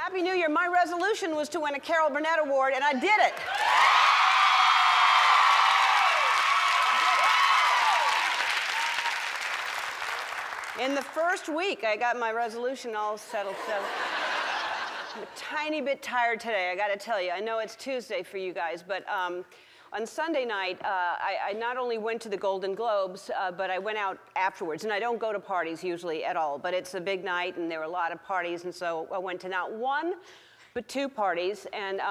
Happy New Year. My resolution was to win a Carol Burnett Award, and I did it. In the first week, I got my resolution all settled. So I'm a tiny bit tired today, I got to tell you. I know it's Tuesday for you guys, but on Sunday night, I not only went to the Golden Globes, but I went out afterwards. And I don't go to parties usually at all, but it's a big night, and there were a lot of parties, and so I went to not one, but two parties. And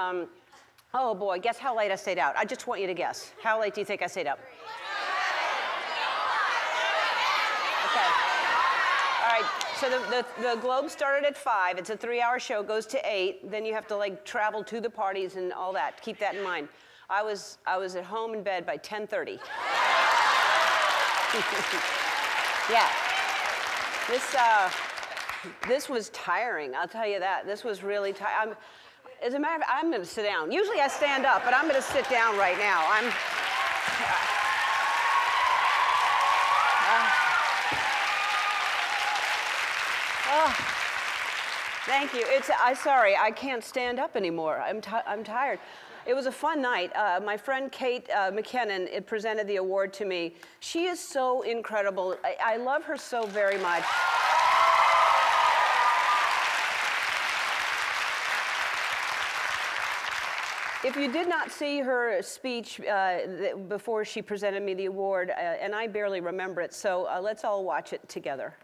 oh boy, guess how late I stayed out? I just want you to guess. How late do you think I stayed up? Okay. All right, so the Globe started at 5. It's a 3-hour show, goes to 8. Then you have to like travel to the parties and all that. Keep that in mind. I was at home in bed by 10:30. Yeah. This was tiring, I'll tell you that. This was really tiring. As a matter of fact, I'm going to sit down. Usually I stand up, but I'm going to sit down right now. Thank you. Sorry, I can't stand up anymore. I'm tired. It was a fun night. My friend Kate McKinnon presented the award to me. She is so incredible. I love her so very much. If you did not see her speech before she presented me the award, and I barely remember it, so let's all watch it together.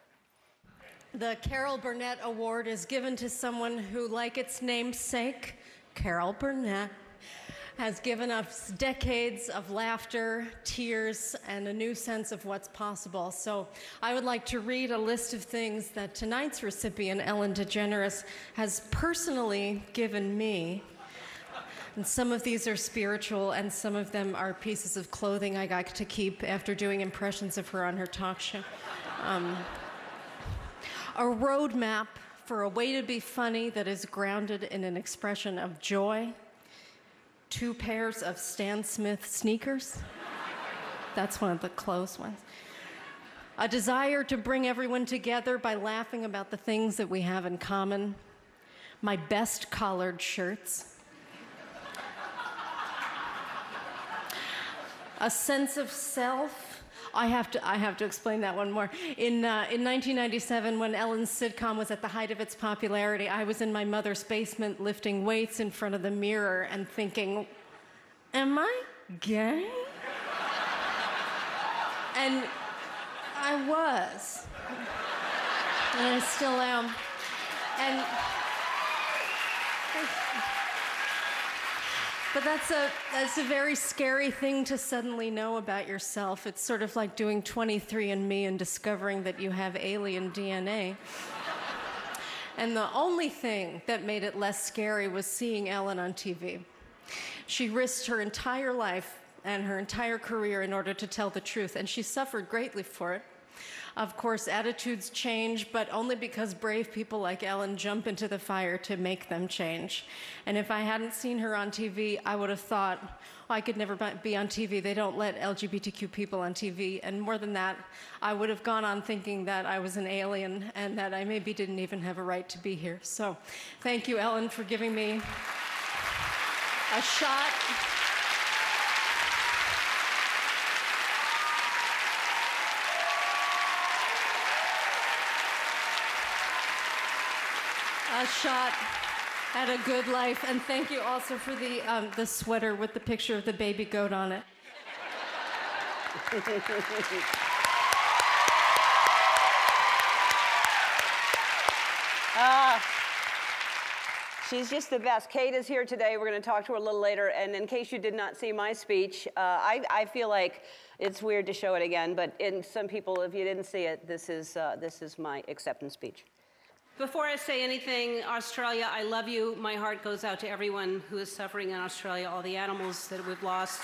The Carol Burnett Award is given to someone who, like its namesake, Carol Burnett, has given us decades of laughter, tears, and a new sense of what's possible. So I would like to read a list of things that tonight's recipient, Ellen DeGeneres, has personally given me. And some of these are spiritual, and some of them are pieces of clothing I got to keep after doing impressions of her on her talk show. A roadmap for a way to be funny that is grounded in an expression of joy. 2 pairs of Stan Smith sneakers. That's one of the close ones. A desire to bring everyone together by laughing about the things that we have in common. My best collared shirts. A sense of self. I have to explain that one more. In 1997, when Ellen's sitcom was at the height of its popularity, I was in my mother's basement lifting weights in front of the mirror and thinking, am I gay? And I was. And I still am. But that's a very scary thing to suddenly know about yourself. It's sort of like doing 23andMe and discovering that you have alien DNA. And the only thing that made it less scary was seeing Ellen on TV. She risked her entire life and her entire career in order to tell the truth, and she suffered greatly for it. Of course, attitudes change, but only because brave people like Ellen jump into the fire to make them change. And if I hadn't seen her on TV, I would have thought, oh, I could never be on TV. They don't let LGBTQ people on TV. And more than that, I would have gone on thinking that I was an alien and that I maybe didn't even have a right to be here. So thank you, Ellen, for giving me a shot. A shot at a good life, and thank you also for the sweater with the picture of the baby goat on it. She's just the best. Kate is here today. We're going to talk to her a little later. And in case you did not see my speech, I feel like it's weird to show it again, but in some people, if you didn't see it, this is my acceptance speech. Before I say anything, Australia, I love you. My heart goes out to everyone who is suffering in Australia, all the animals that we've lost.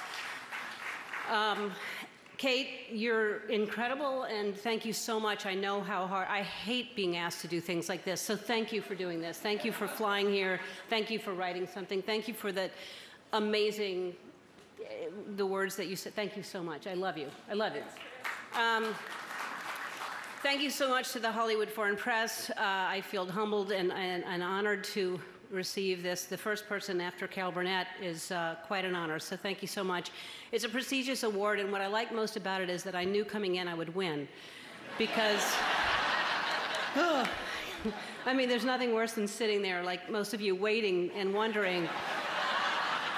Kate, you're incredible, and thank you so much. I know how hard, I hate being asked to do things like this, so thank you for doing this. Thank you for flying here. Thank you for writing something. Thank you for that amazing, the words that you said. Thank you so much. I love you. I love you. Thank you so much to the Hollywood Foreign Press. I feel humbled and honored to receive this. The first person after Carol Burnett is quite an honor, so thank you so much. It's a prestigious award, and what I like most about it is that I knew coming in I would win. Because, I mean, there's nothing worse than sitting there, like most of you, waiting and wondering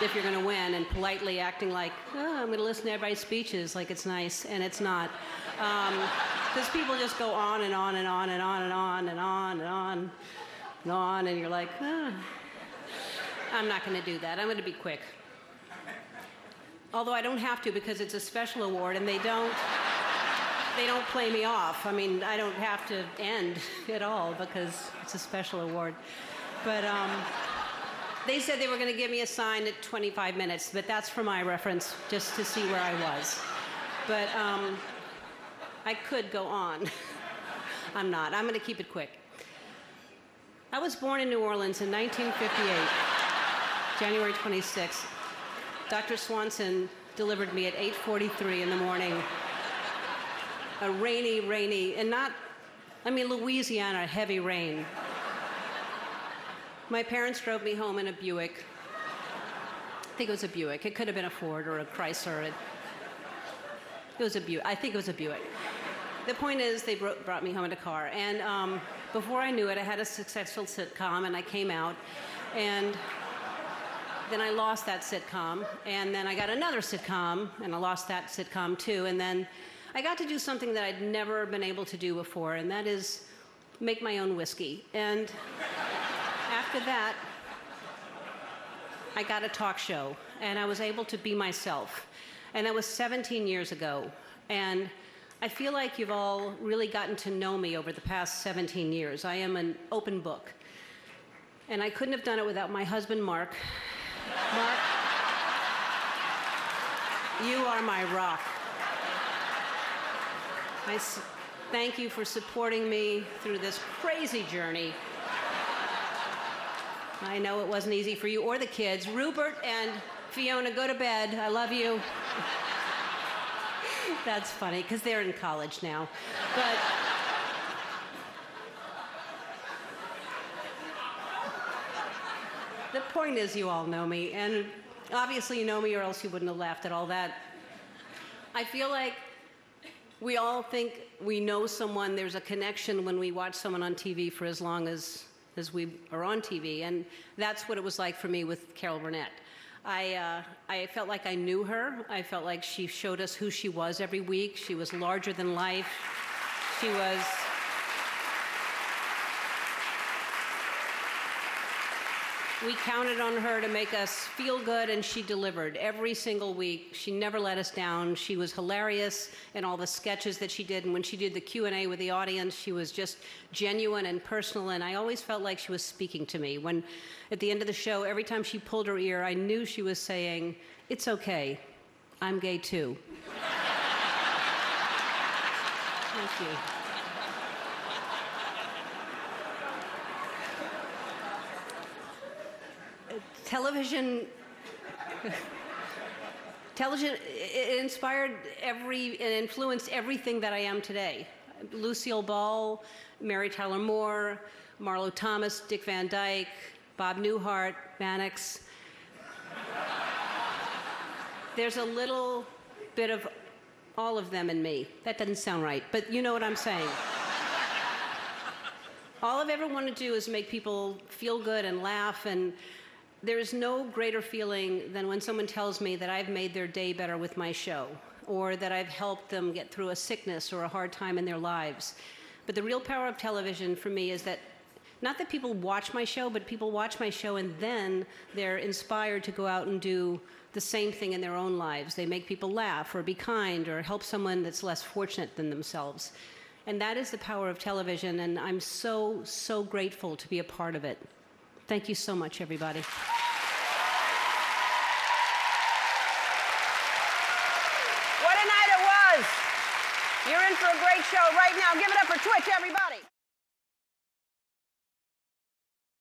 if you're going to win, and politely acting like, oh, I'm going to listen to everybody's speeches like it's nice, and it's not. Because people just go on and on and on and on and on and on and on and on, and you're like, oh, I'm not going to do that. I'm going to be quick. Although I don't have to, because it's a special award, and they don't play me off. I mean, I don't have to end at all because it's a special award. But they said they were going to give me a sign at 25 minutes, but that's for my reference, just to see where I was. But I could go on. I'm not. I'm going to keep it quick. I was born in New Orleans in 1958, January 26th. Dr. Swanson delivered me at 8:43 in the morning. A rainy, and not, I mean, Louisiana, heavy rain. My parents drove me home in a Buick. I think it was a Buick. It could have been a Ford or a Chrysler. It was a Buick. I think it was a Buick. The point is, they brought me home in a car. And before I knew it, I had a successful sitcom, and I came out. And then I lost that sitcom. And then I got another sitcom, and I lost that sitcom too. And then I got to do something that I'd never been able to do before, and that is make my own whiskey. And after that, I got a talk show, and I was able to be myself. And that was 17 years ago. And I feel like you've all really gotten to know me over the past 17 years. I am an open book. And I couldn't have done it without my husband, Mark. Mark, you are my rock. I thank you for supporting me through this crazy journey. I know it wasn't easy for you or the kids. Rupert and Fiona, go to bed. I love you. That's funny, because they're in college now. But the point is, you all know me, and obviously you know me, or else you wouldn't have laughed at all that. I feel like we all think we know someone. There's a connection when we watch someone on TV for as long as we are on TV, and that's what it was like for me with Carol Burnett. I felt like I knew her. I felt like she showed us who she was every week. She was larger than life. She was... We counted on her to make us feel good, and she delivered every single week. She never let us down. She was hilarious in all the sketches that she did, and when she did the Q&A with the audience, she was just genuine and personal, and I always felt like she was speaking to me. When, at the end of the show, every time she pulled her ear, I knew she was saying, "It's okay, I'm gay too." Thank you. Television, it inspired it influenced everything that I am today. Lucille Ball, Mary Tyler Moore, Marlo Thomas, Dick Van Dyke, Bob Newhart, Mannix. There's a little bit of all of them in me. That doesn't sound right, but you know what I'm saying. All I've ever wanted to do is make people feel good and laugh, and there's no greater feeling than when someone tells me that I've made their day better with my show, or that I've helped them get through a sickness or a hard time in their lives. But the real power of television for me is that, not that people watch my show, but people watch my show and then they're inspired to go out and do the same thing in their own lives. They make people laugh, or be kind, or help someone that's less fortunate than themselves. And that is the power of television, and I'm so, so grateful to be a part of it. Thank you so much, everybody. What a night it was. You're in for a great show right now. Give it up for Twitch, everybody.